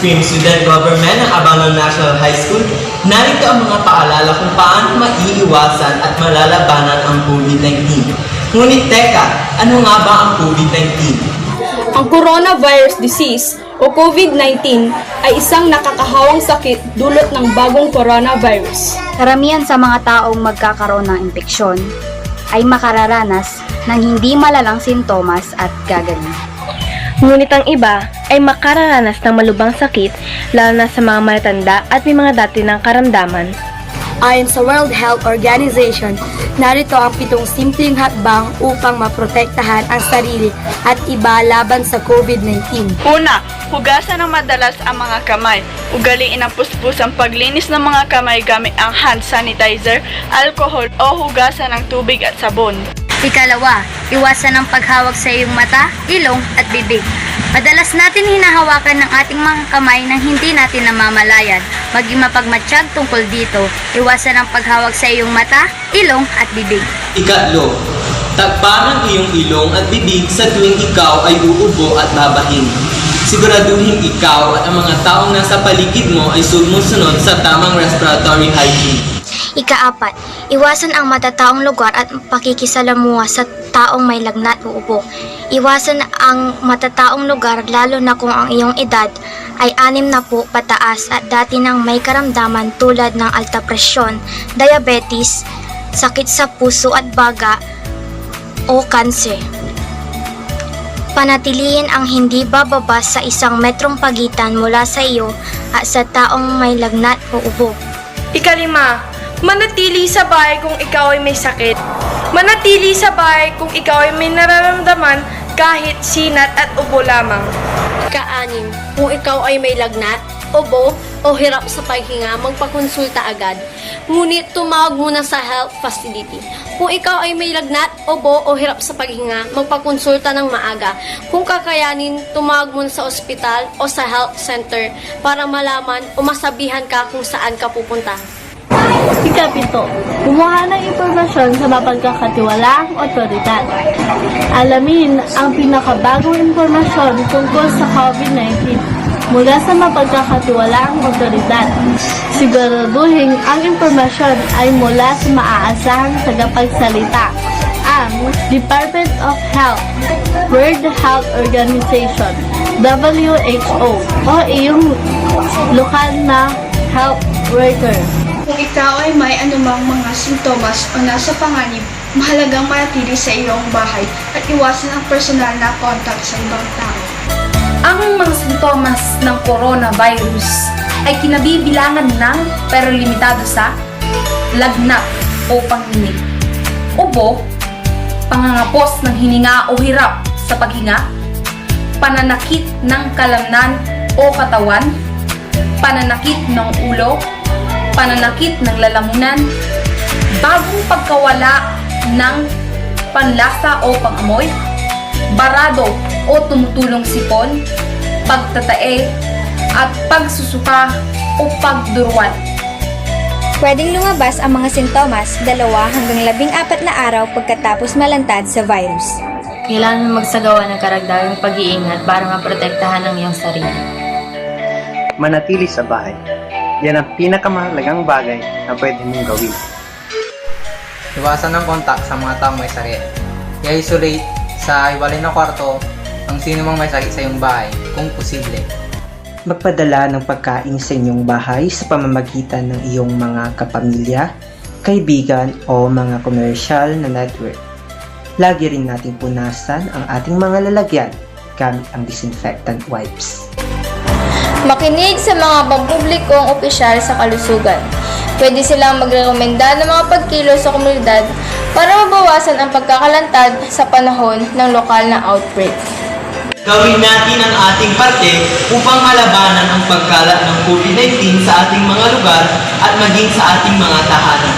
Supreme Student Government ng Abangon National High School, narito ang mga paalala kung paano maiiwasan at malalabanan ang COVID-19. Ngunit teka, ano nga ba ang COVID-19? Ang coronavirus disease o COVID-19 ay isang nakakahawang sakit dulot ng bagong coronavirus. Karamihan sa mga taong magkakaroon ng impeksyon ay makararanas ng hindi malalang sintomas at gagaling. Ngunit ang iba ay makararanas ng malubhang sakit lalo na sa mga matatanda at may mga dati ng karamdaman. Ayon sa World Health Organization, narito ang 7 simpleng hakbang upang maprotektahan ang sarili at iba laban sa COVID-19. Una, hugasan ng madalas ang mga kamay. Ugaliin ang puspusang paglinis ng mga kamay gamit ang hand sanitizer, alcohol o hugasan ng tubig at sabon. Ikalawa, iwasan ang paghawak sa iyong mata, ilong at bibig. Madalas natin hinahawakan ng ating mga kamay nang hindi natin namamalayan. Maging mapagmatsyag tungkol dito, iwasan ang paghawak sa iyong mata, ilong at bibig. Ikatlo, takpan ang iyong ilong at bibig sa tuwing ikaw ay uubo at babahin. Siguraduhin ikaw at ang mga taong nasa paligid mo ay sumusunod sa tamang respiratory hygiene. Ika-4, iwasan ang matataong lugar at pakikisalamuha sa taong may lagnat o ubo. Iwasan ang matataong lugar lalo na kung ang iyong edad ay 60 pataas at dati nang may karamdaman tulad ng alta presyon, diabetes, sakit sa puso at baga o kanser. Panatilihin ang hindi bababa sa 1 metrong pagitan mula sa iyo at sa taong may lagnat o ubo. Ika-5, manatili sa bahay kung ikaw ay may sakit. Manatili sa bahay kung ikaw ay may nararamdaman kahit sinat at ubo lamang. Ika-6, kung ikaw ay may lagnat, ubo o hirap sa paghinga, magpakonsulta agad. Ngunit tumawag muna sa health facility. Kung ikaw ay may lagnat, ubo o hirap sa paghinga, magpakonsulta ng maaga. Kung kakayanin, tumawag muna sa ospital o sa health center para malaman o masabihan ka kung saan ka pupunta. Ika-7, kumuha ng impormasyon sa mapagkakatiwalaang otoridad. Alamin ang pinakabagong impormasyon tungkol sa COVID-19 mula sa mapagkakatiwalaang otoridad. Siguraduhin ang impormasyon ay mula sa maaasahang tagapagsalita. Ang Department of Health, World Health Organization, WHO o iyong lokal na health worker. Kung ikaw ay may anumang mga sintomas o nasa panganib, mahalagang manatili sa iyong bahay at iwasan ang personal na contact sa ibang tao. Ang mga sintomas ng coronavirus ay kinabibilangan ng pero limitado sa lagnat o panginip, ubo, pangangapos ng hininga o hirap sa paghinga, pananakit ng kalamnan o katawan, pananakit ng ulo, pananakit ng lalamunan, bagong pagkawala ng panlasa o pangamoy, barado o tumutulong sipon, pagtatae, at pagsusuka o pagduruan. Pwedeng lumabas ang mga sintomas 2 hanggang 14 na araw pagkatapos malantad sa virus. Kailangan magsagawa ng karagdagang pag-iingat para maprotektahan ang iyong sarili. Manatili sa bahay. Yan ang pinakamahalagang bagay na pwede mong gawin. Iwasan ng kontak sa mga taong may sakit. I-isolate sa iwalay na kwarto ang sino mang may sakit sa iyong bahay kung posible. Magpadala ng pagkain sa inyong bahay sa pamamagitan ng iyong mga kapamilya, kaibigan o mga komersyal na network. Lagi rin nating punasan ang ating mga lalagyan gamit ang disinfectant wipes. Makinig sa mga pampublikong opisyal sa kalusugan. Pwede silang magrekomenda ng mga pagkilos sa komunidad para mabawasan ang pagkakalantad sa panahon ng lokal na outbreak. Gawin natin ang ating parte upang malabanan ang pagkalat ng COVID-19 sa ating mga lugar at maging sa ating mga tahanan.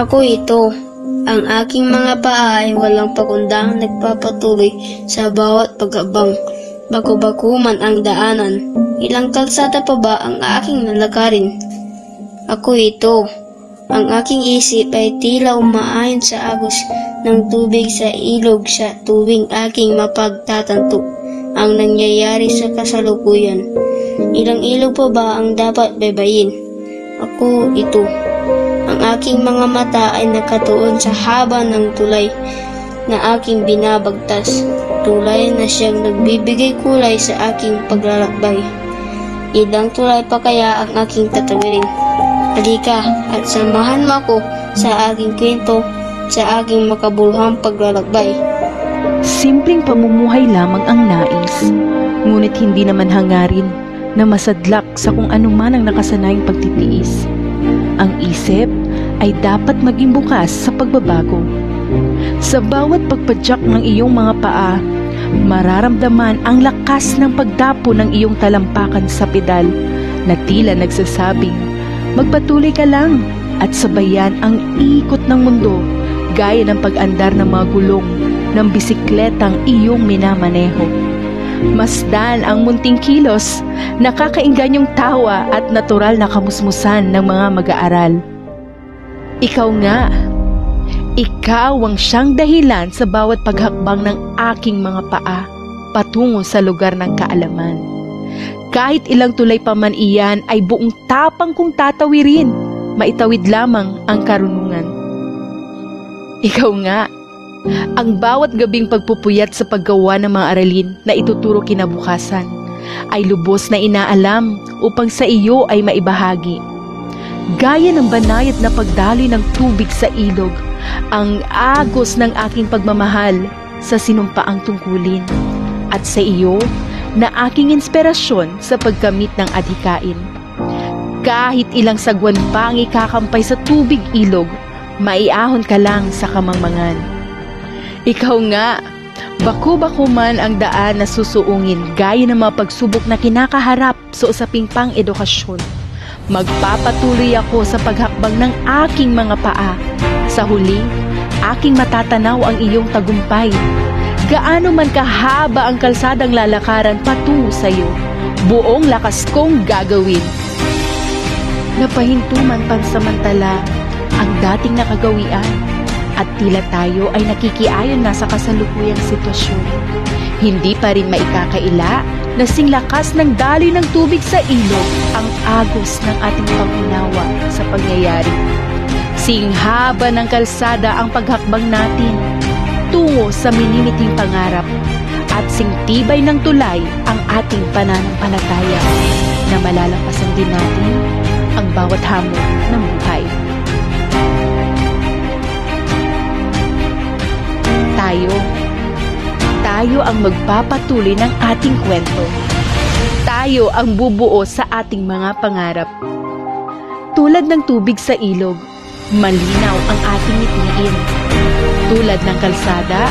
Ako ito. Ang aking mga paa ay walang pagundang nagpapatuloy sa bawat pag-abang. Bako-bako man ang daanan. Ilang kalsada pa ba ang aking nalakarin? Ako ito. Ang aking isip ay tila umaayon sa agos ng tubig sa ilog sa tuwing aking mapagtatanto ang nangyayari sa kasalukuyan. Ilang ilog pa ba ang dapat baybayin? Ako ito. Ang aking mga mata ay nakatuon sa haba ng tulay na aking binabagtas. Tulay na siyang nagbibigay kulay sa aking paglalakbay. Ilang tulay pa kaya ang aking tatawirin? Halika at samahan mo ako sa aking kwento, sa aking makabuluhang paglalakbay. Simpleng pamumuhay lamang ang nais, ngunit hindi naman hangarin na masadlak sa kung ano man ang nakasanayang pagtitiis. Ang isip ay dapat maging bukas sa pagbabago. Sa bawat pagpadyak ng iyong mga paa, mararamdaman ang lakas ng pagdapo ng iyong talampakan sa pedal na tila nagsasabing, magpatuloy ka lang at sabayan ang ikot ng mundo gaya ng pag-andar ng mga gulong ng bisikletang iyong minamaneho. Masdan ang munting kilos, nakakaingganyong tawa at natural na kamusmusan ng mga mag-aaral. Ikaw nga, ikaw ang siyang dahilan sa bawat paghakbang ng aking mga paa patungo sa lugar ng kaalaman. Kahit ilang tulay pa man iyan ay buong tapang kong tatawirin, maitawid lamang ang karunungan. Ikaw nga, ang bawat gabing pagpupuyat sa paggawa ng mga aralin na ituturo kinabukasan ay lubos na inaalam upang sa iyo ay maibahagi. Gaya ng banayad na pagdaloy ng tubig sa ilog, ang agos ng aking pagmamahal sa sinumpaang tungkulin at sa iyo na aking inspirasyon sa pagkamit ng adhikain. Kahit ilang sagwan pa ang ikakampay sa tubig ilog, maiahon ka lang sa kamangmangan. Ikaw nga, bako-bako man ang daan na susuungin gaya ng mga pagsubok na kinakaharap sa usaping pang-edukasyon. Magpapatuloy ako sa paghakbang ng aking mga paa. Sa huli, aking matatanaw ang iyong tagumpay. Gaano man kahaba ang kalsadang lalakaran patungo sa iyo, buong lakas kong gagawin. Napahintuman pansamantala ang dating nakagawian at tila tayo ay nakikiayon na sa kasalukuyang sitwasyon. Hindi pa rin maikakaila na singlakas ng daloy ng tubig sa ilog ang agos ng ating pangunawa sa pangyayari. Singhaba ng kalsada ang paghakbang natin tungo sa minimiting pangarap at singtibay ng tulay ang ating pananampalataya na malalampasan din natin ang bawat hamon ng buhay. Tayo ang magpapatuloy ng ating kwento. Tayo ang bubuo sa ating mga pangarap. Tulad ng tubig sa ilog, malinaw ang ating mithiin. Tulad ng kalsada,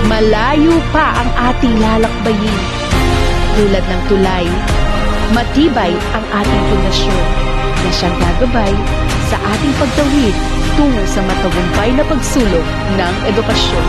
malayo pa ang ating lalakbayin. Tulad ng tulay, matibay ang ating pundasyon na siyang gagabay sa ating pagtawid tungo sa matagumpay na pagsulong ng edukasyon.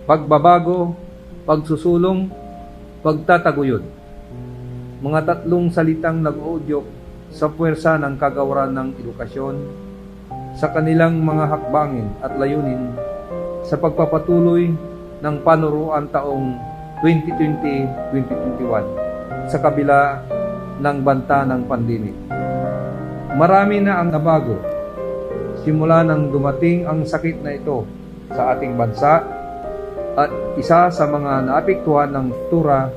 pagbabago, pagsusulong, pagtataguyod. Mga tatlong salitang nag-uudyok sa puwersa ng kagawaran ng edukasyon sa kanilang mga hakbangin at layunin sa pagpapatuloy ng panuruan taong 2020-2021 sa kabila ng banta ng pandemic. Marami na ang nabago simula nang dumating ang sakit na ito sa ating bansa at isa sa mga naapektuhan ng struktura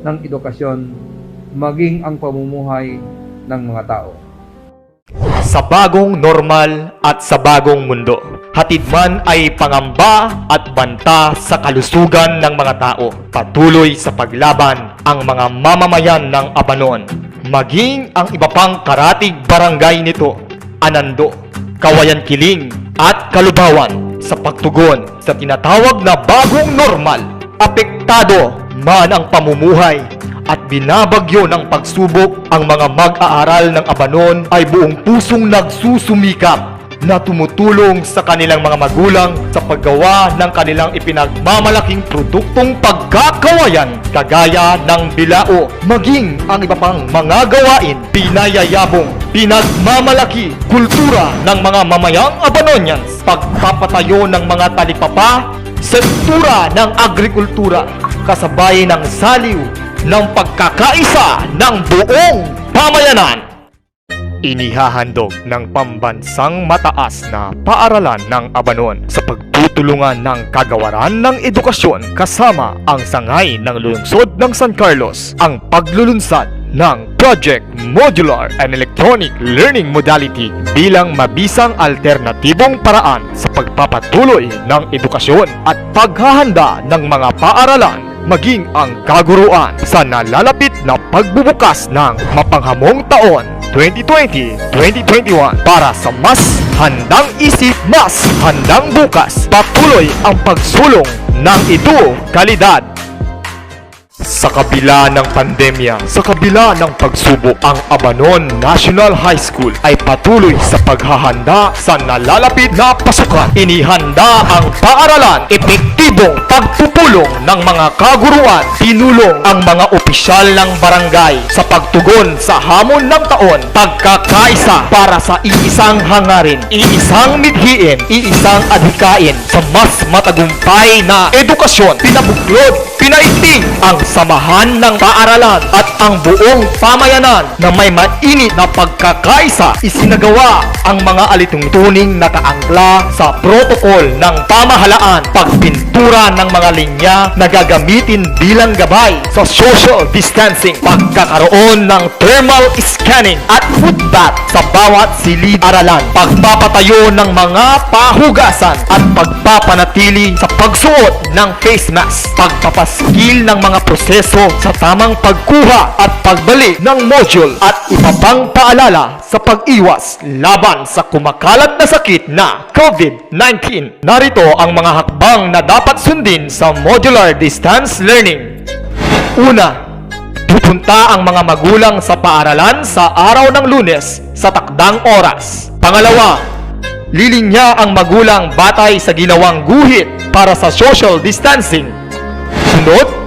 ng edukasyon maging ang pamumuhay ng mga tao. Sa bagong normal at sa bagong mundo, hatid man ay pangamba at banta sa kalusugan ng mga tao. Patuloy sa paglaban ang mga mamamayan ng Abanon, maging ang iba pang karatig barangay nito, Anando, Kawayan Kiling at Kalubawan sa pagtugon sa tinatawag na bagong normal. Apektado man ang pamumuhay at binabagyo ng pagsubok, ang mga mag-aaral ng Abanon ay buong pusong nagsusumikap na tumutulong sa kanilang mga magulang sa paggawa ng kanilang ipinagmamalaking produktong pagkakawayan kagaya ng bilao, maging ang iba pang mga gawain pinayayabong, pinagmamalaki kultura ng mga mamayang Abanonians, pagpapatayo ng mga talipapa, sektura ng agrikultura, kasabay ng saliw ng pagkakaisa ng buong pamayanan. Inihahandog ng pambansang mataas na paaralan ng Abanon sa pagtutulungan ng kagawaran ng edukasyon kasama ang sangay ng lungsod ng San Carlos ang paglulunsad ng Project Modular and Electronic Learning Modality bilang mabisang alternatibong paraan sa pagpapatuloy ng edukasyon at paghahanda ng mga paaralan maging ang kaguruan sa nalalapit na pagbubukas ng mapanghamong taon 2020-2021 para sa mas handang isip, mas handang bukas. Patuloy ang pagsulong ng edukalidad. Sa kabila ng pandemya, sa kabila ng pagsubok, ang Abanon National High School ay patuloy sa paghahanda sa nalalapit na pasukan. Inihanda ang paaralan, epektibong pagpupulong ng mga kaguruan, tinulong ang mga opisyal ng barangay sa pagtugon sa hamon ng taon, pagkakaisa para sa iisang hangarin, iisang midhiin, iisang adhikain sa mas matagumpay na edukasyon. Pinabuklod, pinaiting ang samahan ng paaralan at ang buong pamayanan na may mainit na pagkakaisa. Isinagawa ang mga alitungtuning nakaangkla sa protokol ng pamahalaan, pagpintura ng mga linya na gagamitin bilang gabay sa social distancing, pagkakaroon ng thermal scanning at foot bath sa bawat silid-aralan, pagpapatayo ng mga pahugasan at pagpapanatili sa pagsuot ng face mask, pagpapaskil ng mga proseso sa tamang pagkuha at pagbalik ng module at iba pang paalala sa pag-iwas laban sa kumakalat na sakit na COVID-19. Narito ang mga hakbang na dapat sundin sa modular distance learning. Una, pupunta ang mga magulang sa paaralan sa araw ng Lunes sa takdang oras. Pangalawa, lilinya ang magulang batay sa ginawang guhit para sa social distancing. Sunod,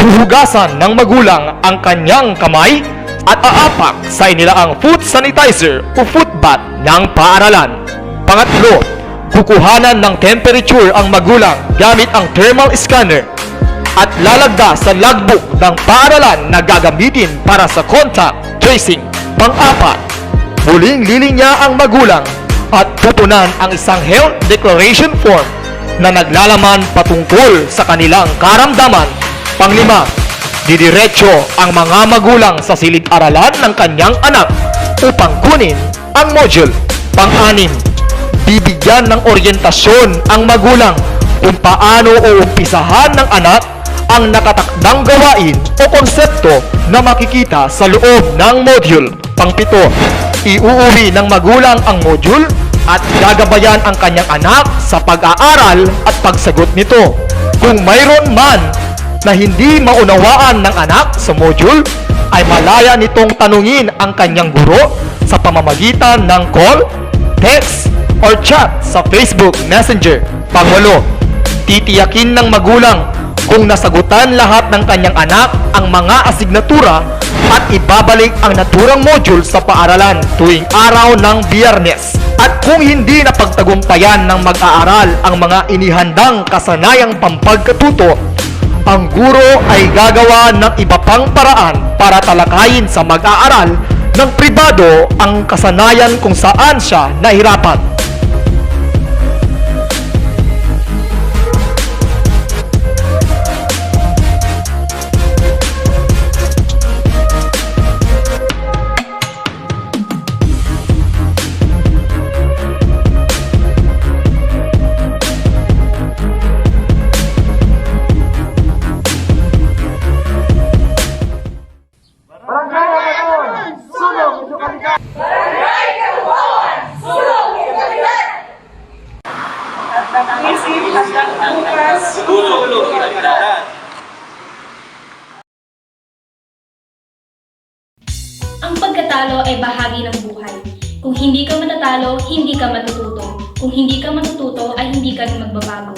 huhugasan ng magulang ang kanyang kamay at aapak sa inilaang foot sanitizer o foot bath ng paaralan. Pangatlo, kukuhanan ng temperature ang magulang gamit ang thermal scanner at lalagda sa logbook ng paaralan na gagamitin para sa contact tracing. Pang-apat, muling lilinya ang magulang at pupunan ang isang health declaration form na naglalaman patungkol sa kanilang karamdaman. Panglima, didiretso ang mga magulang sa silid-aralan ng kanyang anak upang kunin ang module. Pang-anim, bibigyan ng oryentasyon ang magulang kung paano uumpisahan ng anak ang nakatakdang gawain o konsepto na makikita sa loob ng module. Pang-pito, iuuwi ng magulang ang module at gagabayan ang kanyang anak sa pag-aaral at pagsagot nito. Kung mayroon man na hindi maunawaan ng anak sa module, ay malaya nitong tanungin ang kanyang guro sa pamamagitan ng call, text, or chat sa Facebook Messenger. Pangwalo, Titiyakin ng magulang kung nasagutan lahat ng kanyang anak ang mga asignatura at ibabalik ang naturang module sa paaralan tuwing araw ng Biyernes. At kung hindi napagtagumpayan ng mag-aaral ang mga inihandang kasanayang pampagkatuto, ang guro ay gagawa ng iba pang paraan para talakayin sa mag-aaral ng pribado ang kasanayan kung saan siya nahirapan. Ang pagkatalo ay bahagi ng buhay. Kung hindi ka matatalo, hindi ka matututo. Kung hindi ka matututo, ay hindi ka rin magbabago.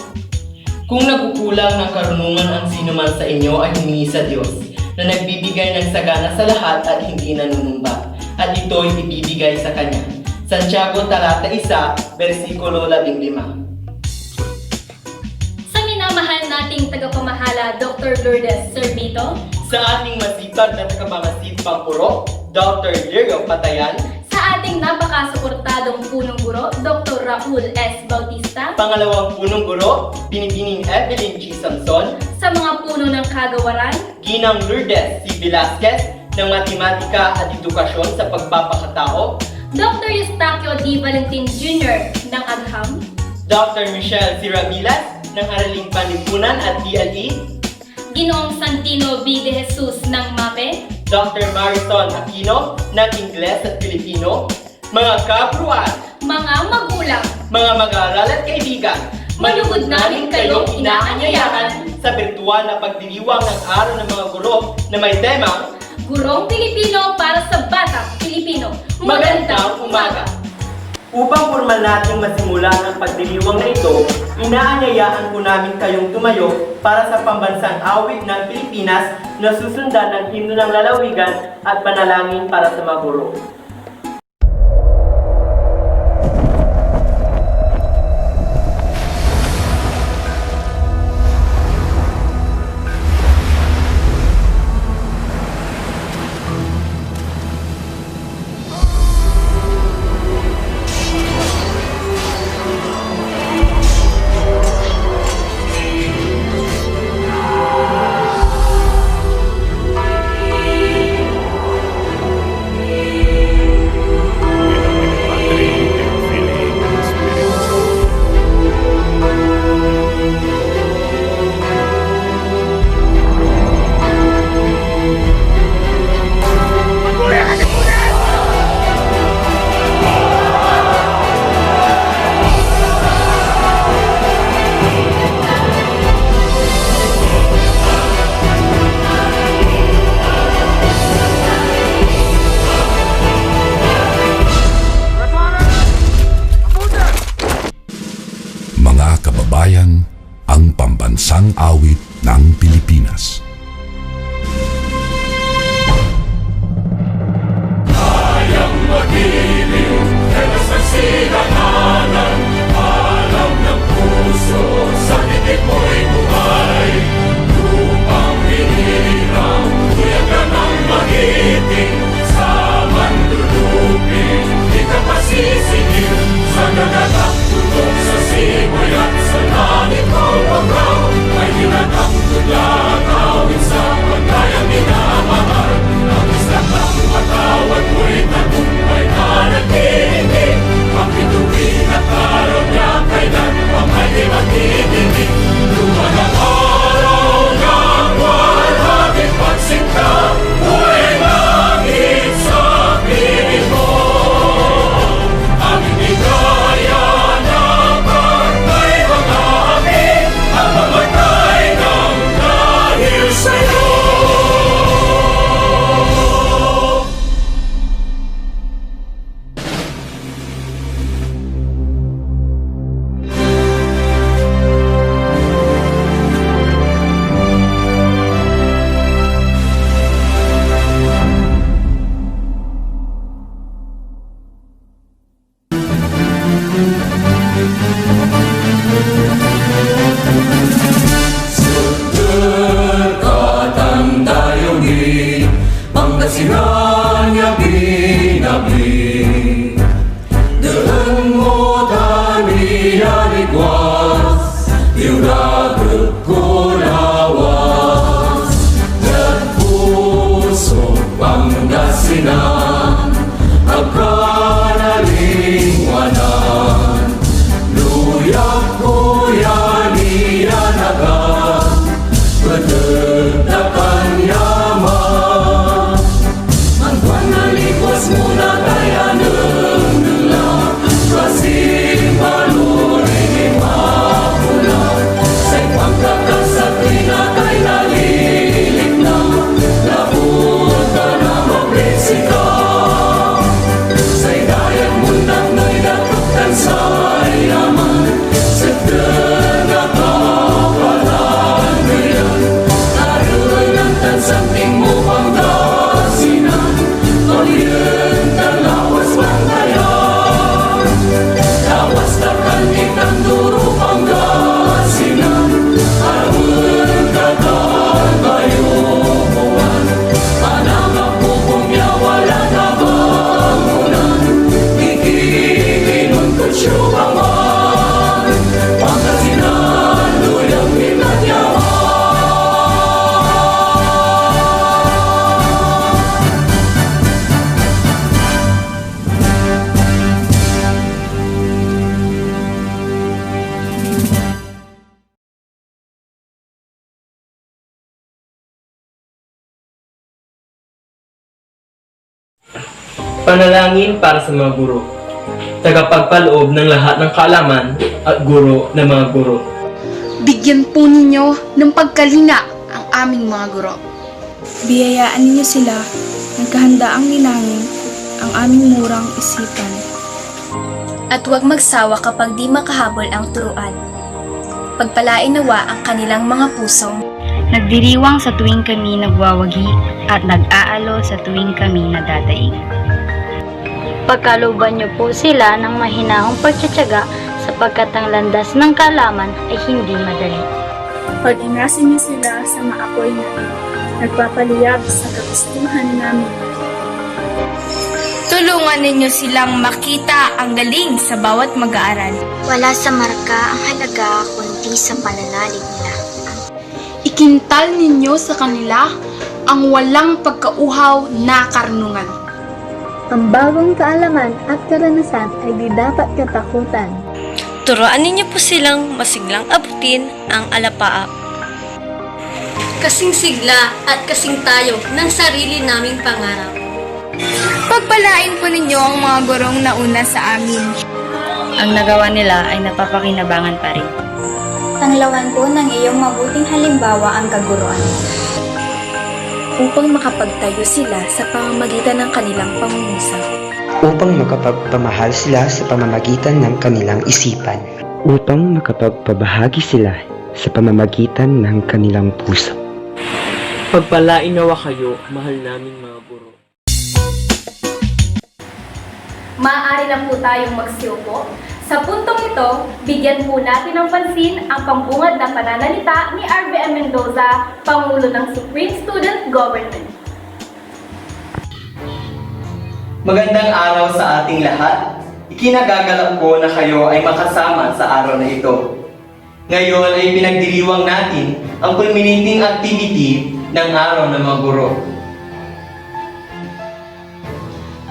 Kung nagukulang ng karunungan ang sinuman sa inyo ay humingi sa Diyos, na nagbibigay ng sagana sa lahat at hindi nanunumba, at ito'y ibibigay sa Kanya. Santiago talata 1, versikulo 15. Sa minamahal nating tagapamahala, Dr. Lourdes Servito, Sa ating masipag na tagapamasid Pampuro, Dr. Lirio Patayan, sa ating napakasuportadong punong guro, Dr. Raul S. Bautista, Pangalawang punong guro, Binibining Evelyn G. Samson, sa mga puno ng kagawaran, Ginang Lourdes C. Velasquez, ng Matematika at Edukasyon sa Pagpapakatao, Dr. Eustaquio D. Valentin Jr. ng Agham, Dr. Michelle Sirabilas, ng Araling Panlipunan at DLE, Ginoong Santino B. De Jesus ng MAPE, Dr. Marison Aquino, ng Ingles at Pilipino, mga kapruan, mga magulang, mga mag-aaral at kaibigan, malugod namin kayong inaanyayahan sa birtual na pagdiriwang ng araw ng mga guro na may temang Gurong Pilipino para sa Batang Pilipino. Magandang umaga! Upang formal nating masimulan ang pagdiriwang na ito, inaanyayahan po namin kayong tumayo para sa pambansang awit ng Pilipinas na susundan ng himno ng lalawigan at panalangin para sa mga guro. Pangasinan nga binabli Daan mo tani aligwas Diuragod ko lawas Nagpuso Pangasinan Agkanalingwanan Luyak ko yan ianagan Pedegdakan yaman Mantuan nalikwas muna kaya nengdela Kasih palurin mapula Say pagkakasakri na kay nalilik na Labot ka na mabrisika Say dayang mundak na'y datuktan sa yaman Sa nagakapalan ngayon Naroon ang tansamping mo Pangasinan Oriental lawas Bangayan Lawas takan itang duro Pangasinan Arun kakagayukuan Panangap ko kung wala na bangunan Ikikinon ko syubangan Pangasinan luyang minanyaman Panalangin para sa mga guro. Tagapagpaloob ng lahat ng kaalaman at guro ng mga guro. Bigyan po ninyo ng pagkalinga ang aming mga guro. Biyayaan ninyo sila ng kahandaang linangin ang aming murang isipan. At huwag magsawa kapag di makahabol ang turuan. Pagpalain nawa ang kanilang mga pusong Nagdiriwang sa tuwing kami nagwawagi at nag-aalo sa tuwing kami nadadaig. Pagkalooban niyo po sila ng mahinahong pagtsatsaga sapagkat ang landas ng kaalaman ay hindi madali. Pag-ingasin niyo sila sa maapoy namin, nagpapaliyab sa kagustuhan namin. Tulungan ninyo silang makita ang galing sa bawat mag-aaral. Wala sa marka ang halaga kundi sa pananalig nila. Ikintal ninyo sa kanila ang walang pagkauhaw na karunungan. Ang bagong kaalaman at karanasan ay di dapat katakutan. Turuan ninyo po silang masiglang abutin ang alapaap. Kasing sigla at kasing tayo ng sarili naming pangarap. Pagpalain po ninyo ang mga gurong nauna sa amin. Ang nagawa nila ay napapakinabangan pa rin. Tanglawan po ng iyong mabuting halimbawa ang kaguruan. Upang makapagtayo sila sa pamamagitan ng kanilang pangungusap. Upang makapagpamahal sila sa pamamagitan ng kanilang isipan. Upang makapagpabahagi sila sa pamamagitan ng kanilang puso. Pagpalain nawa kayo, mahal naming mga guro. Maaari na po tayong magsiupo. Sa puntong ito, bigyan po natin ng pansin ang pambungad na pananalita ni R.B.M. Mendoza, Pangulo ng Supreme Student Government. Magandang araw sa ating lahat. Ikinagagalak ko na kayo ay makasama sa araw na ito. Ngayon ay pinagdiriwang natin ang culminating activity ng araw ng mga guro.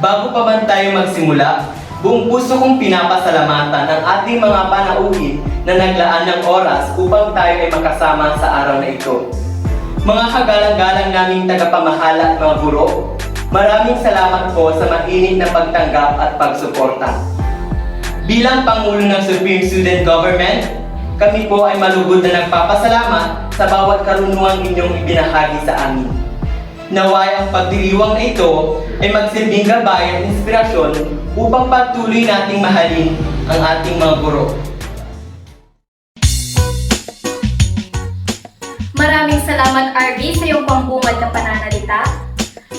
Bago pa man tayo magsimula, buong puso kong pinapasalamatan ang ating mga panauhin na naglaan ng oras upang tayo ay makasama sa araw na ito. Mga kagalang-galang naming tagapamahala at mga guro, maraming salamat po sa mainit na pagtanggap at pagsuporta. Bilang Pangulo ng Supreme Student Government, kami po ay malugod na nagpapasalamat sa bawat karunungang inyong ibinahagi sa amin. Naway ang pagdiriwang na ito ay magsilbing gabay at inspirasyon upang patuloy nating mahalin ang ating mga guro. Maraming salamat, RB, sa iyong pambungad na pananalita.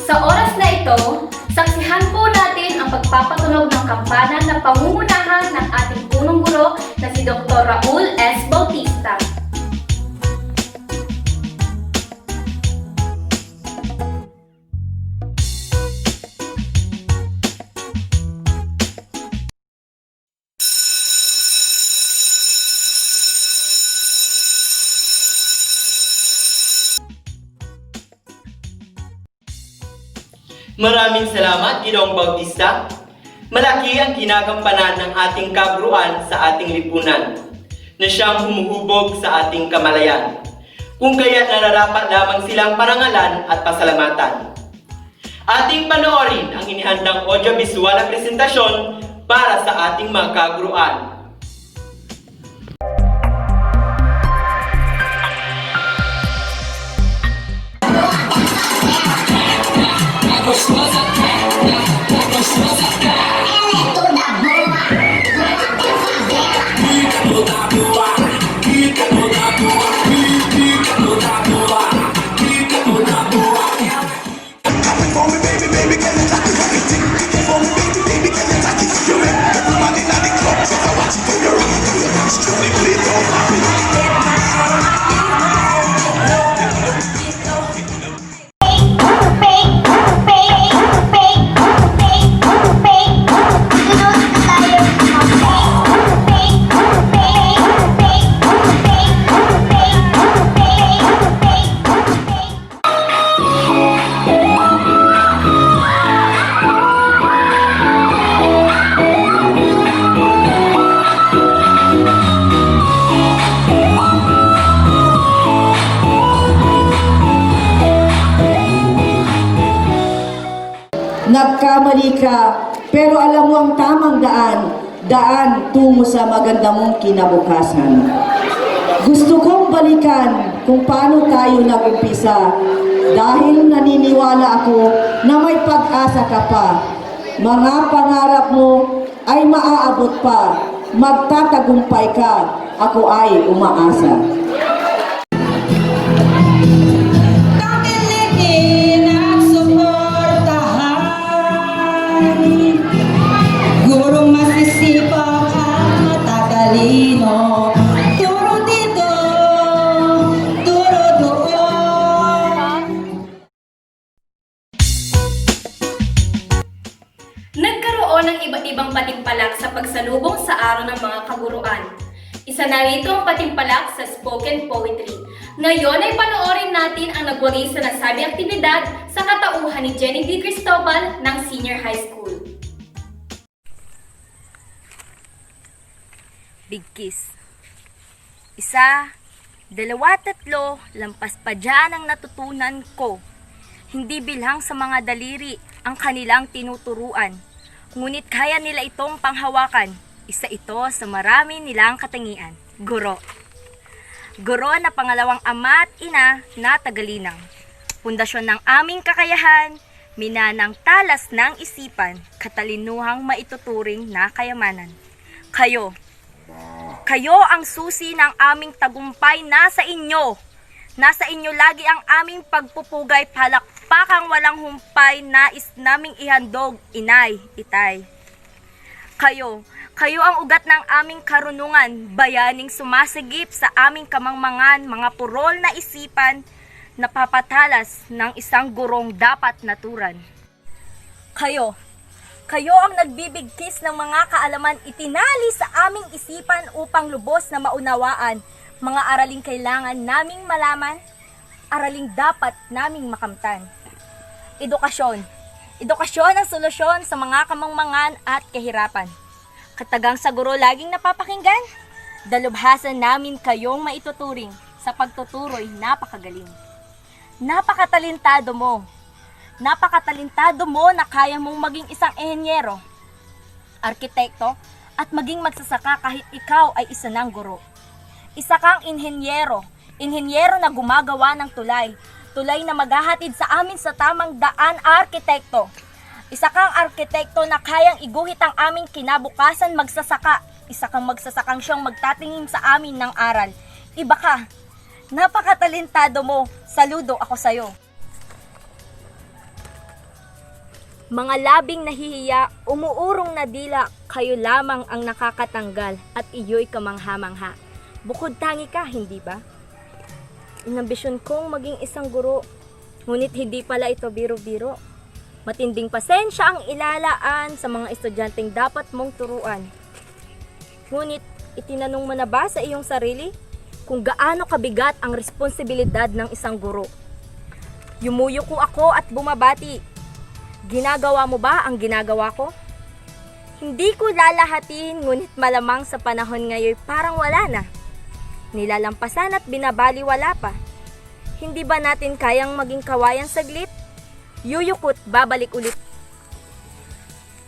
Sa oras na ito, saksihan po natin ang pagpapatunog ng kampana na pangungunahan ng ating punong guro na si Dr. Raul S. Bautista. Maraming salamat, Ginoong Bautista. Malaki ang ginagampanan ng ating kaguruan sa ating lipunan na siyang humuhubog sa ating kamalayan. Kung kaya nararapat lamang silang parangalan at pasalamatan. Ating panoorin ang inihandang audiovisual na presentasyon para sa ating mga kaguruan. Nagkamali ka, pero alam mo ang tamang daan tungo sa maganda mong kinabukasan. Gusto kong balikan kung paano tayo nag-umpisa dahil naniniwala ako na may pag-asa ka pa. Mga pangarap mo ay maaabot pa, magtatagumpay ka, ako ay umaasa. Gurong masisipag at matatalino, turo dito, turo doon. Nagkaroon ng iba't ibang patimpalak sa pagsalubong sa araw ng mga kaguruan. Isa na rito ang patimpalak sa spoken poetry. Ngayon ay panoorin natin ang nagwagi sa nasabing aktibidad sa katauhan ni Jenny D. Cristobal ng Senior High School. Big kiss. 1, 2, 3, lampas pa dyan ang natutunan ko. Hindi bilhang sa mga daliri ang kanilang tinuturuan, ngunit kaya nila itong panghawakan. Isa ito sa marami nilang katangian. Guro. Guro na pangalawang ama at ina na tagalinang. Pundasyon ng aming kakayahan, minanang talas ng isipan, katalinuhang maituturing na kayamanan. Kayo ang susi ng aming tagumpay, nasa inyo. Nasa inyo lagi ang aming pagpupugay, palakpakang walang humpay, nais naming ihandog, inay, itay. Kayo ang ugat ng aming karunungan, bayaning sumasigip sa aming kamangmangan, mga purol na isipan, napapatalas ng isang gurong dapat naturan. Kayo ang nagbibigkis ng mga kaalaman, itinali sa aming isipan upang lubos na maunawaan, mga araling kailangan naming malaman, araling dapat naming makamtan. Edukasyon ang solusyon sa mga kamangmangan at kahirapan. Katagang sa guro laging napapakinggan, dalubhasan namin kayong maituturing, sa pagtuturoy napakagaling. Napakatalentado mo na kaya mong maging isang inhenyero, arkitekto, at maging magsasaka kahit ikaw ay isa ng guro. Isa kang inhenyero na gumagawa ng tulay na maghahatid sa amin sa tamang daan, arkitekto. Isa kang arkitekto na kayang iguhit ang aming kinabukasan, magsasaka. Isa kang magsasakang siyang magtatingin sa amin ng aral. Iba ka. Napakatalentado mo. Saludo ako sa'yo. Mga labing nahihiya, umuurong na dila, kayo lamang ang nakakatanggal at iyo'y kamangha-mangha. Bukod tangi ka, hindi ba? Inambisyon kong maging isang guro, ngunit hindi pala ito biro-biro. Matinding pasensya ang ilalaan sa mga estudyanteng dapat mong turuan. Ngunit, itinanong mo na ba sa iyong sarili kung gaano kabigat ang responsibilidad ng isang guro? Yumuyuko ako at bumabati. Ginagawa mo ba ang ginagawa ko? Hindi ko lalahatiin, ngunit malamang sa panahon ngayon parang wala na. Nilalampasan at binabaliwala pa. Hindi ba natin kayang maging kawayan saglit? Yuyukot, babalik ulit.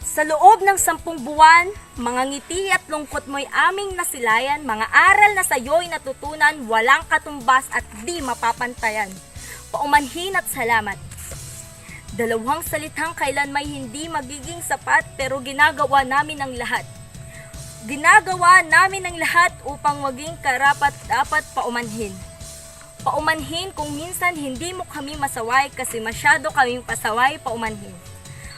Sa loob ng 10 buwan, mga ngiti at lungkot mo'y aming nasilayan, mga aral na sa'yo'y natutunan, walang katumbas at di mapapantayan. Paumanhin at salamat. Dalawang salitang kailan may hindi magiging sapat, pero ginagawa namin ang lahat. Ginagawa namin ang lahat upang maging karapat-dapat paumanhin. Paumanhin kung minsan hindi mo kami masaway kasi masyado kaming pasaway, paumanhin.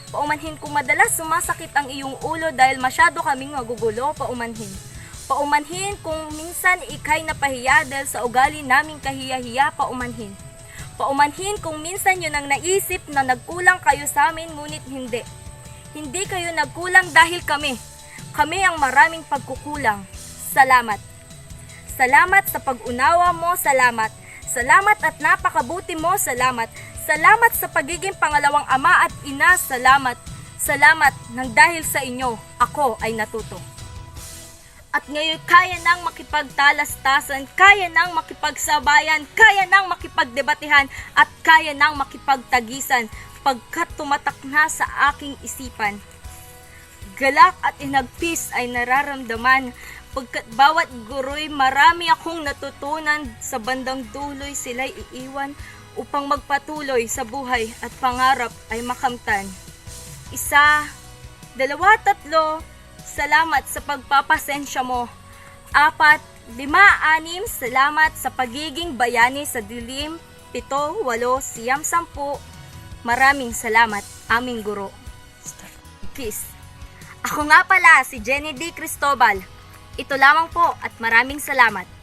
Paumanhin kung madalas sumasakit ang iyong ulo dahil masyado kaming magugulo, paumanhin. Paumanhin kung minsan ikay napahiya dahil sa ugali naming kahiya-hiya, paumanhin. Paumanhin kung minsan yun ang naisip na nagkulang kayo sa amin, ngunit hindi. Hindi kayo nagkulang dahil kami. Kami ang maraming pagkukulang. Salamat. Salamat sa pag-unawa mo, salamat. Salamat at napakabuti mo, salamat. Salamat sa pagiging pangalawang ama at ina, salamat. Salamat nang dahil sa inyo, ako ay natuto. At ngayon kaya nang makipagtalastasan, kaya nang makipagsabayan, kaya nang makipagdebatehan, at kaya nang makipagtagisan, pagkat tumatak na sa aking isipan. Galak at inagpis ay nararamdaman, pagkat bawat guro'y marami akong natutunan, sa bandang dulo'y sila'y iiwan, upang magpatuloy sa buhay at pangarap ay makamtan. 1, 2, 3, salamat sa pagpapasensya mo. 4, 5, 6, salamat sa pagiging bayani sa dilim. 7, 8, 9, 10, maraming salamat, aming guro. Kiss. Ako nga pala si Jenny D. Cristobal. Ito lamang po at maraming salamat.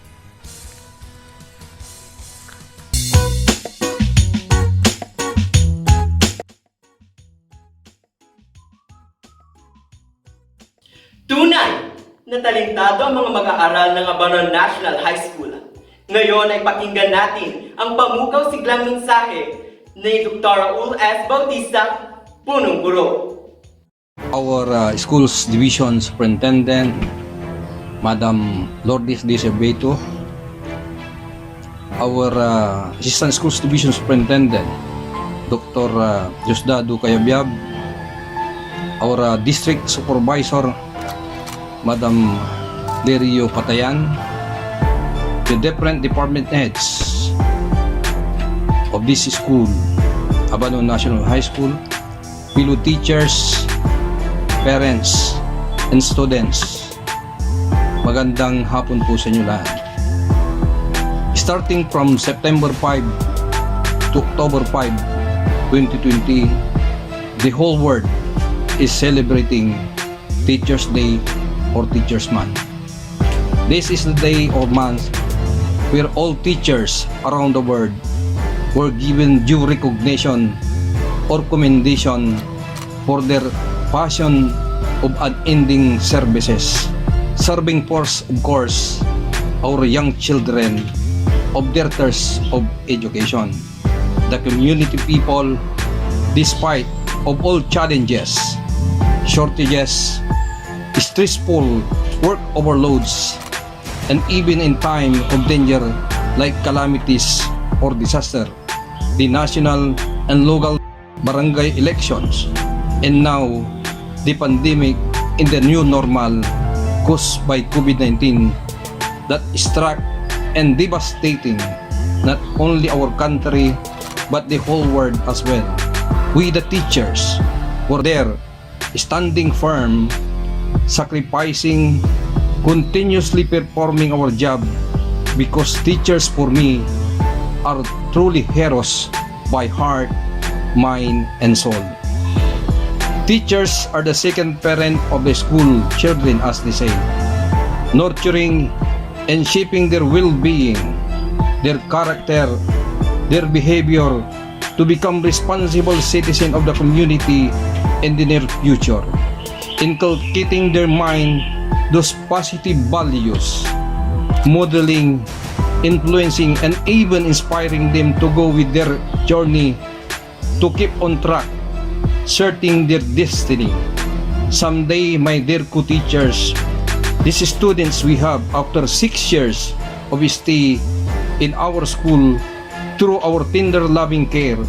Tunay na talentado ang mga mag-aaral ng Abanon National High School. Ngayon ay pakinggan natin ang pamukaw siglang mensahe ni Dr. Raul S. Bautista, punong guro. Our schools division superintendent, Madam Lourdes D. Cerveto, our assistant schools division superintendent, Dr. Diosdado Cayabyab, our district supervisor, Madam Lerio Patayan, the different department heads of this school, Abanon National High School, fellow teachers, parents, and students. Magandang hapon po sa inyo lahat. Starting from September 5 to October 5, 2020, the whole world is celebrating Teachers' Day or Teachers' Month. This is the day or month where all teachers around the world were given due recognition or commendation for their passion of unending services, serving force, of course, our young children of their thirst of education. The community people, despite of all challenges, shortages, stressful work overloads, and even in time of danger like calamities or disaster, the national and local barangay elections, and now the pandemic in the new normal caused by COVID-19 that struck and devastating not only our country but the whole world as well. We the teachers were there, standing firm, sacrificing, continuously performing our job, because teachers for me are truly heroes by heart, mind, and soul. Teachers are the second parent of the school children, as they say, nurturing and shaping their well-being, their character, their behavior to become responsible citizens of the community in the near future, inculcating their mind those positive values, modeling, influencing, and even inspiring them to go with their journey to keep on track certain their destiny. Someday, my dear co-teachers, these students we have after 6 years of stay in our school, through our tender loving care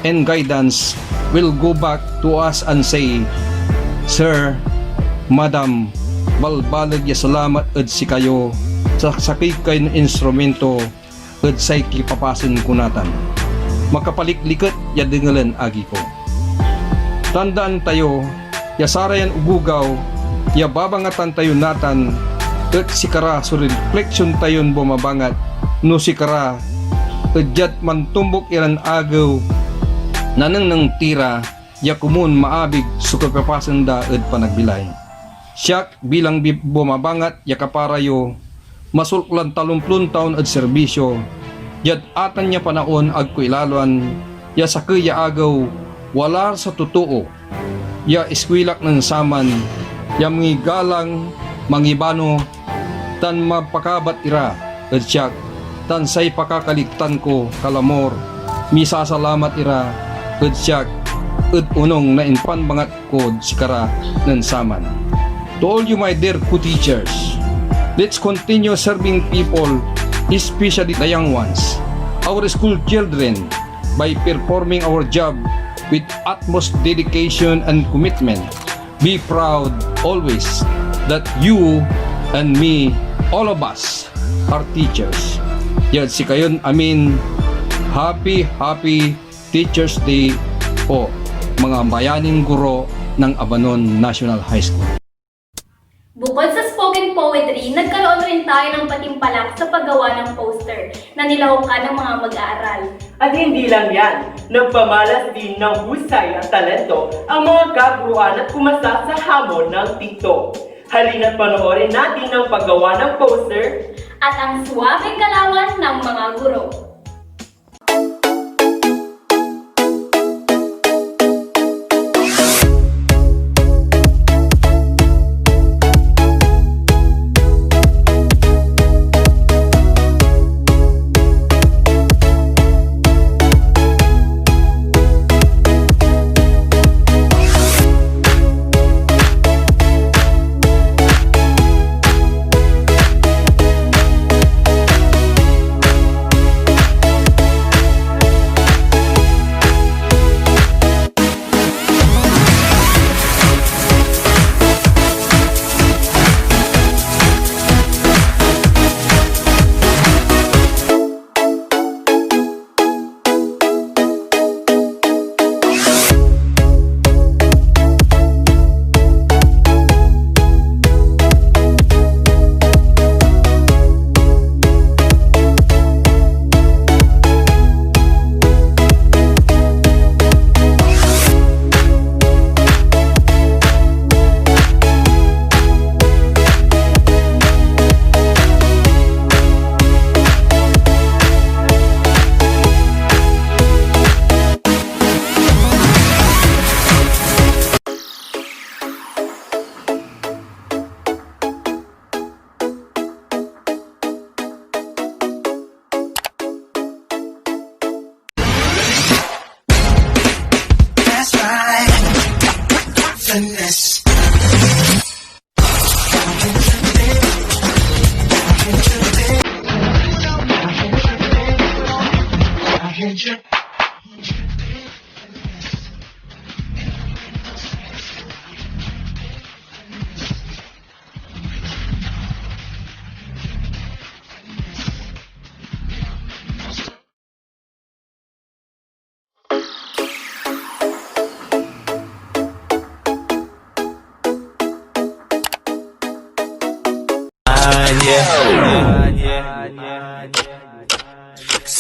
and guidance, will go back to us and say, Sir, Madam, balbalag ya salamat ed si kayo sa sakay kayo ng instrumento ed say kipapasin kunatan. Makapaliklikat ya dingalan agi ko. Tandaan tayo, ya sarayan ugugaw, ya babangatan tayo natan, at sikara so reflection tayon bumabangat, no sikara, edyat mantumbok iran agaw, nanang nang tira, ya kumun maabig so kapapasan da ed panagbilay. Siyak bilang bumabangat, ya kaparayo, masulklan 30 taon ed serbisyo, yat atan niya panaon ag kuilaluan, ya sakay ya agaw, wala sa totoo, ya iskwilak ng saman, ya mangigalang, mangibano, tan mapakabat ira, at siyak, tan say pakakaliktan ko, kalamor, misasalamat ira, at siyak, at unong na inpan bangat ko, sikara, ng saman. To all you my dear co-teachers, let's continue serving people, especially the young ones, our school children, by performing our job with utmost dedication and commitment. Be proud always that you and me, all of us, are teachers. Yan si kayon amin, happy Teachers Day po mga bayaning guro ng Abanon National High School. Bukod sa spoken poetry, nagkaroon rin tayo ng patimpalak sa paggawa ng poster na nilahukan ng mga mag-aaral. At hindi lang yan, nagpamalas din ng husay at talento ang mga kaguruan at pumasa sa hamon ng TikTok. Halina't panoorin natin ang paggawa ng poster at ang suwabing galawan ng mga guro.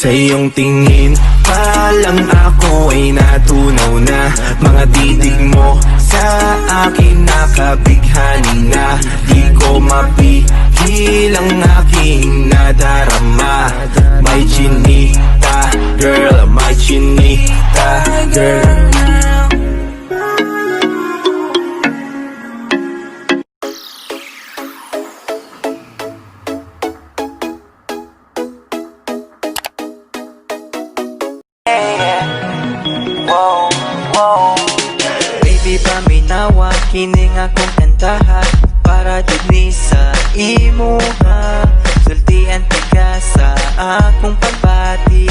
Sa iyong tingin pa lang ako ay natunaw na. Mga titig mo sa akin nakabighani na. Di ko mapigil ang aking nadarama. May chinita girl, may chinita girl. Dili paminawa kining akong kantaha para jud ni sa imuha. Sultian ka sa akong pagbati,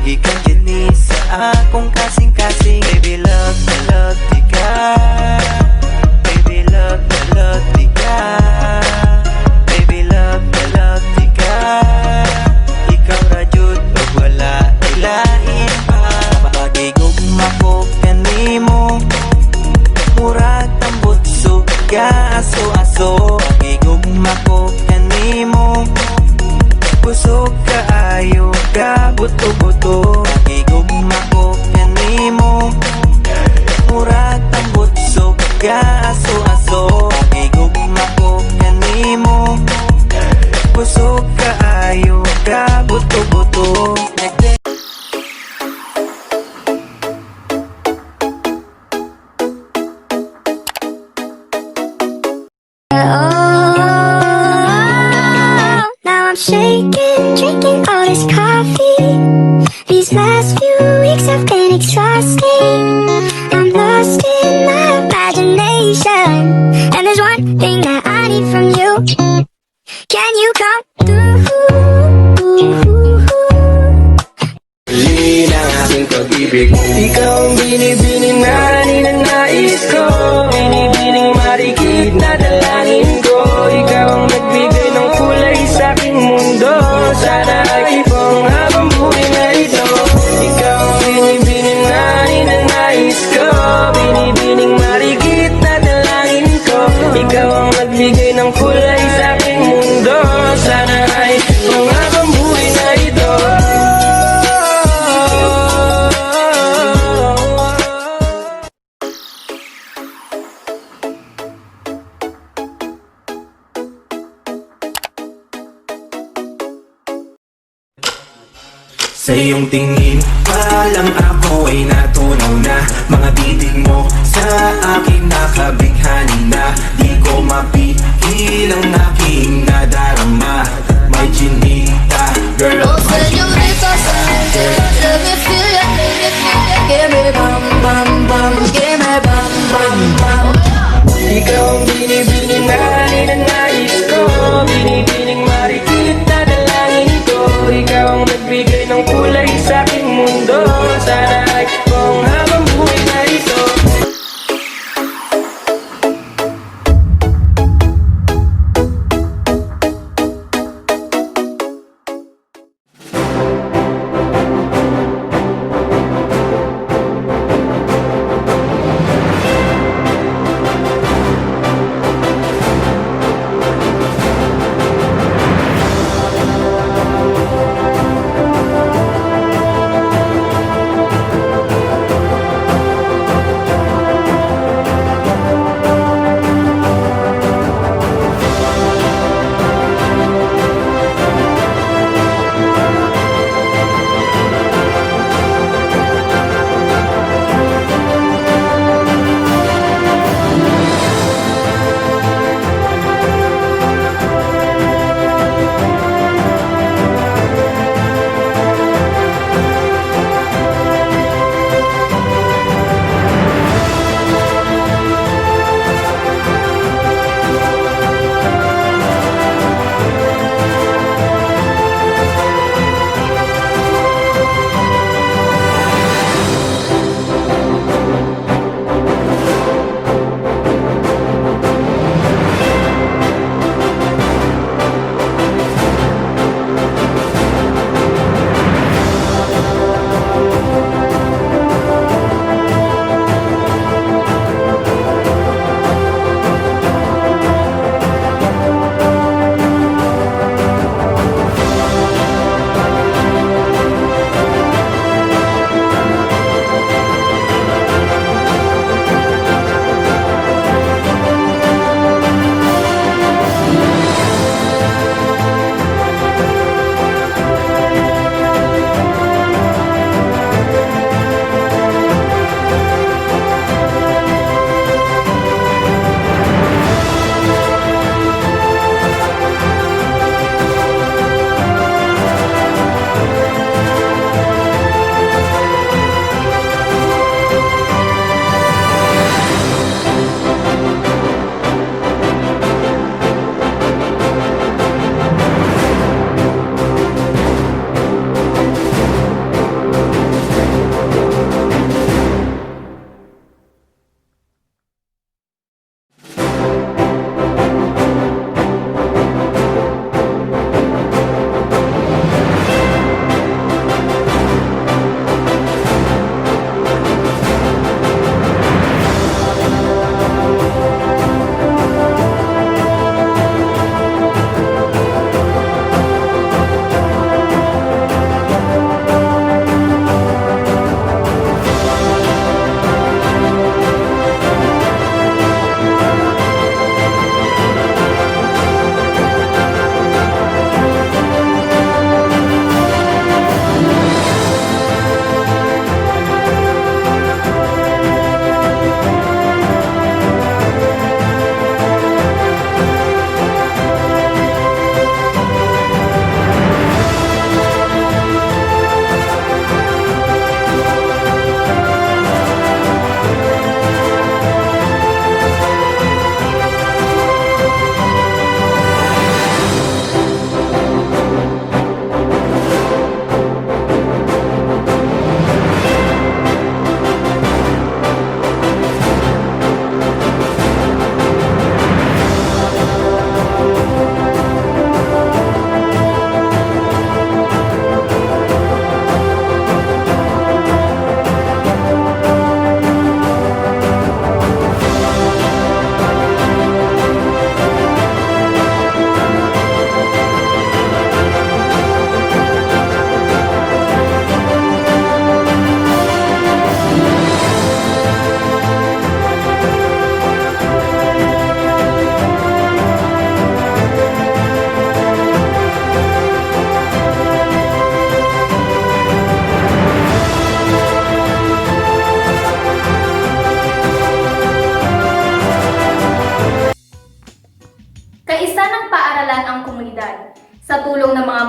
gikan jud ni sa akong kasing-kasing. Baby love di ka, baby love di ka, baby love di ka. Ikaw ra jud ug wala ilahin pa. Pagigugma ko kanimo, murag tambot suga aso-aso. Pagigugma ko kanimo, busog kaayo ka buto-buto. Pagigugma ko kanimo, murag tambot suga aso-aso. Pagigugma ko kanimo, busog kaayo ka buto-buto. Now I'm shaking, drinking all this coffee. These last few weeks have been exhausting. I'm lost in my imagination, and there's one thing that I need from you. Can you come through? Huli ng aking pag-ibig, ikaw ang binibining na ninanais ko. Binibining marikit na dalangin ko. Ikaw ang nagbigay ng kulay sa aking mundo. Sana ay ipong habang buhay na ito. Ikaw ang binibining na ninanais ko. Binibining marikit na dalangin ko. Ikaw ang nagbigay ng kulay sa aking mundo. Sana ay ipong habang buhay na ito. Sa iyong tingin pa lang ako ay natunaw na. Mga titig mo sa akin nakabighani na. Di ko mapigil ang aking nadarama. May chinita, girl of my Señorita, let me feel ya, give me bam bam bam, give me bam bam bam. Ikaw ang binibining na ninanais ko. Binibining marikit na dalangin ko. Ikaw ang nagbigay ng kulay sa aking mundo. Sana ay kung habang buhay na ito.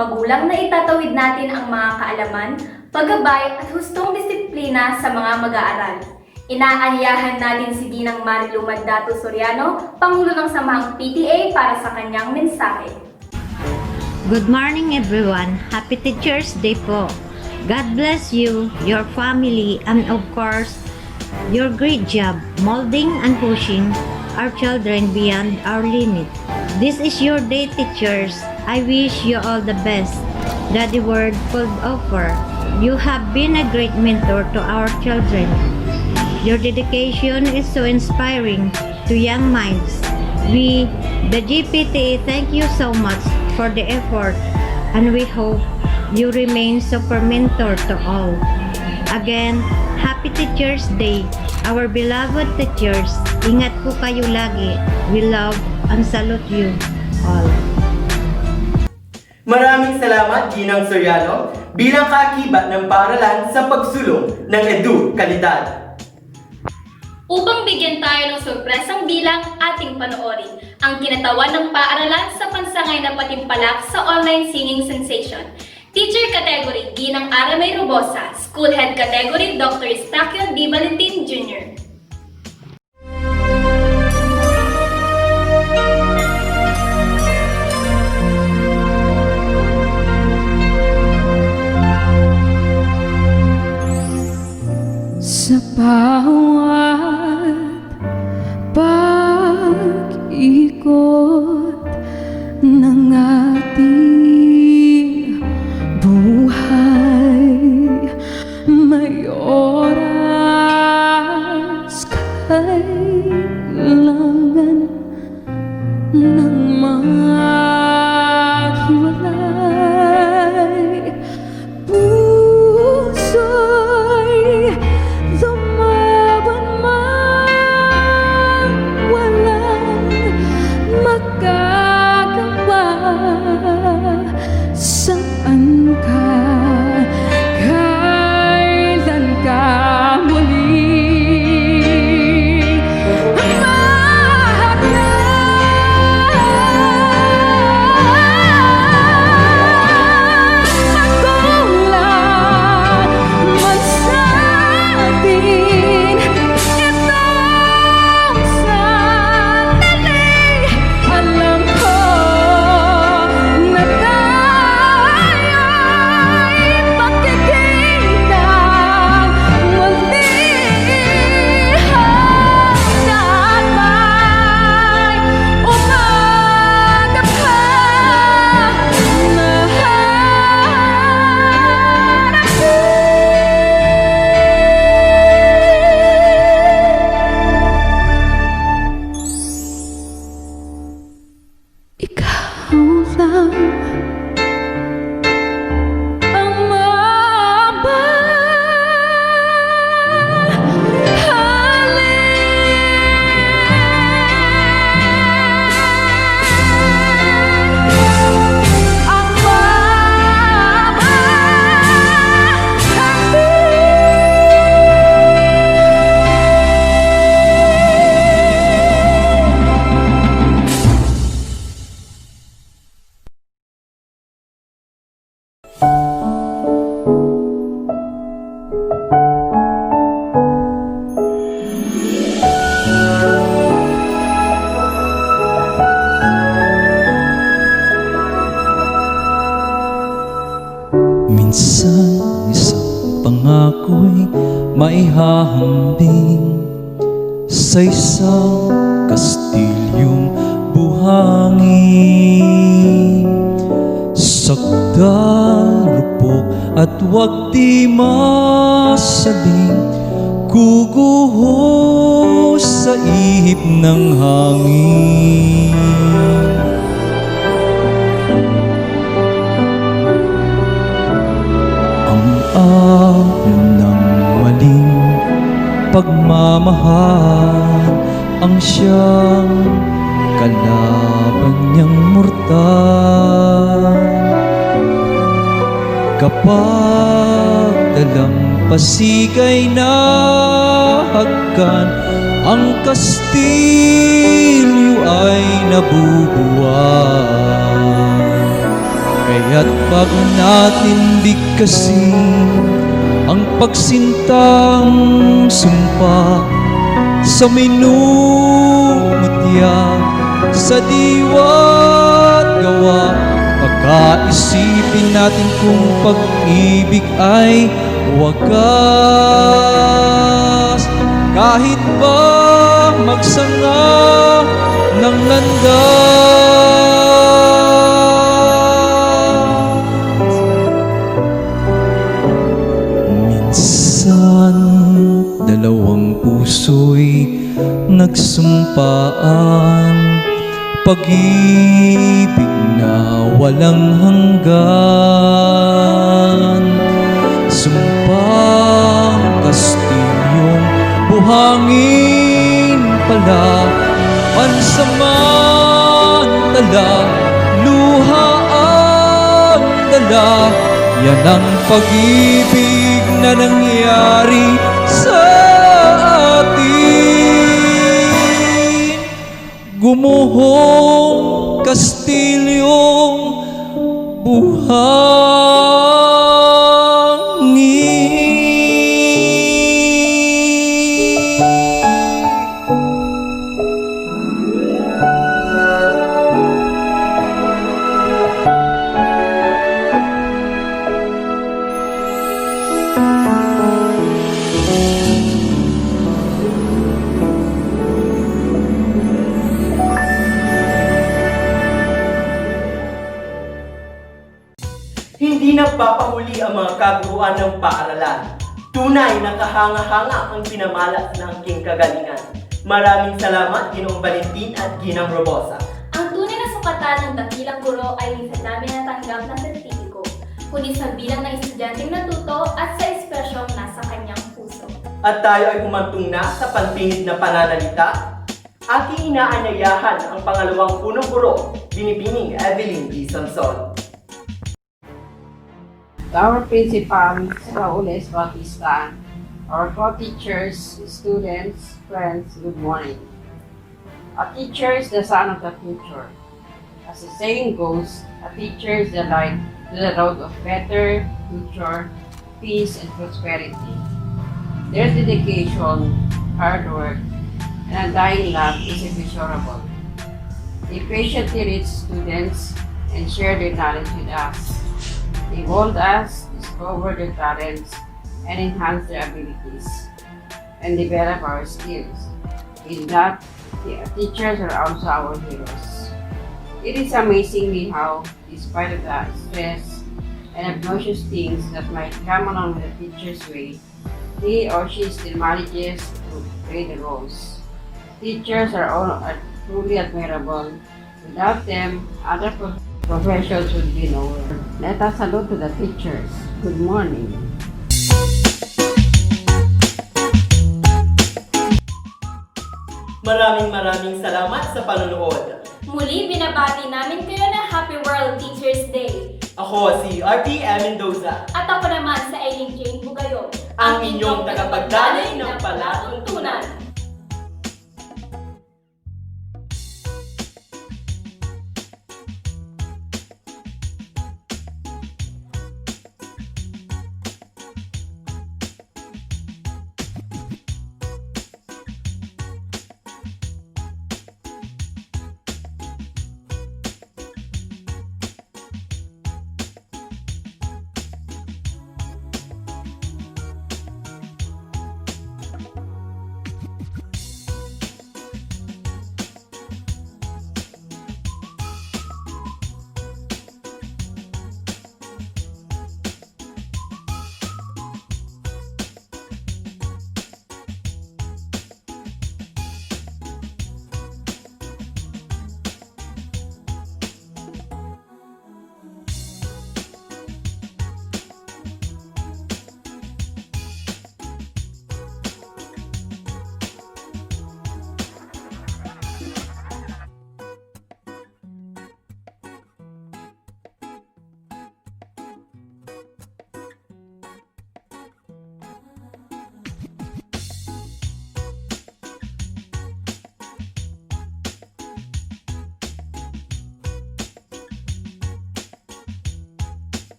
magulang na itatawid natin ang mga kaalaman, paggabay at hustong disiplina sa mga mag-aaral. Inaanyahan natin si Ginang Marilu Mandato Soriano, Pangulo ng Samahang PTA para sa kanyang mensahe. Good morning everyone. Happy Teacher's Day po. God bless you, your family, and of course, your great job molding and pushing our children beyond our limit. This is your day, teachers. I wish you all the best that the world could offer. You have been a great mentor to our children. Your dedication is so inspiring to young minds. We, the GPT, thank you so much for the effort, and we hope you remain super mentor to all. Again, Happy Teacher's Day, our beloved teachers. Ingat po kayo lagi. We love and salute you all. Maraming salamat, Ginang Soriano, bilang kaakibat ng paaralan sa pagsulong ng Edu-Kalidad. Upang bigyan tayo ng sorpresang bilang, ating panoorin ang kinatawan ng paaralan sa pansangay na patimpalak sa online singing sensation. Teacher Category, Ginang Aramay Robosa. School Head Category, Dr. Eustachio D. Valentin Jr. Sa bawat pag-ikot ng ating buhay, may oras kailangan ng maghiwalay. Puso'y lumaban man, walang magagawa. Saan ka, kailan ka muli Minsan isang pangako'y maihahambing sa isang kastilyong buhangin. Sakdal, rupok at wag di masaling, guguho sa ihip ng hangin. Ng maling pagmamahal ang siyang kalaban niyang mortal. Kapag dalampasig ay nahagkan, ang kastilyo ay nabubuhay. Kaya Kaya't bago natin bigkasin ang pagsintang sumpa sa minumutya, sa diwa't gawa, pagkaisipin natin kung pag-ibig ay wagas. Kahit ba magsanga ng landas, minsan dalawang puso'y nagsumpaan, pag-ibig na walang hanggan. Sumpang Kastilyong buhangin pala, pansamantala, luha ang dala. Yan ang pag-ibig na nangyari sa atin. Gumuhong Kastilyong Hindi nagpapahuli ang mga kaguruan ng paaralan. Tunay na kahanga-hanga ang pinamalas ng aking kagalingan. Maraming salamat, Ginoong Valentin at Ginang Robosa. Ang tunay na sukatan ng dakilang guro ay hindi sa dami natanggap na sertipiko, kundi sa bilang ng estudyanteng natuto at sa espresyong nasa kanyang puso. At tayo ay humantong na sa pantingid na pananalita. Aking inaanyayahan ang pangalawang punong guro, Binibining Evelyn D. Samson. Our principal, Mrs. Raules Bautista, our co-teachers, students, friends, good morning. A teacher is the son of the future. As the saying goes, a teacher is the light to the road of better future, peace, and prosperity. Their dedication, hard work, and undying love is immeasurable. They patiently reach students and share their knowledge with us. They mold us, discover their talents, and enhance their abilities, and develop our skills. In that, the teachers are also our heroes. It is amazingly how, despite of the stress and obnoxious things that might come along with a teacher's way, he or she still manages to play the roles. Teachers are truly admirable. Without them, other professions would be nowhere. Let us salute to the teachers. Good morning. Maraming salamat sa panonood. Muli, binabati namin kayo na Happy World Teachers Day. Ako si R.P. M. Mendoza. At ako naman sa Eileen Jane Bugayo, ang inyong tagapagdaloy ng palatong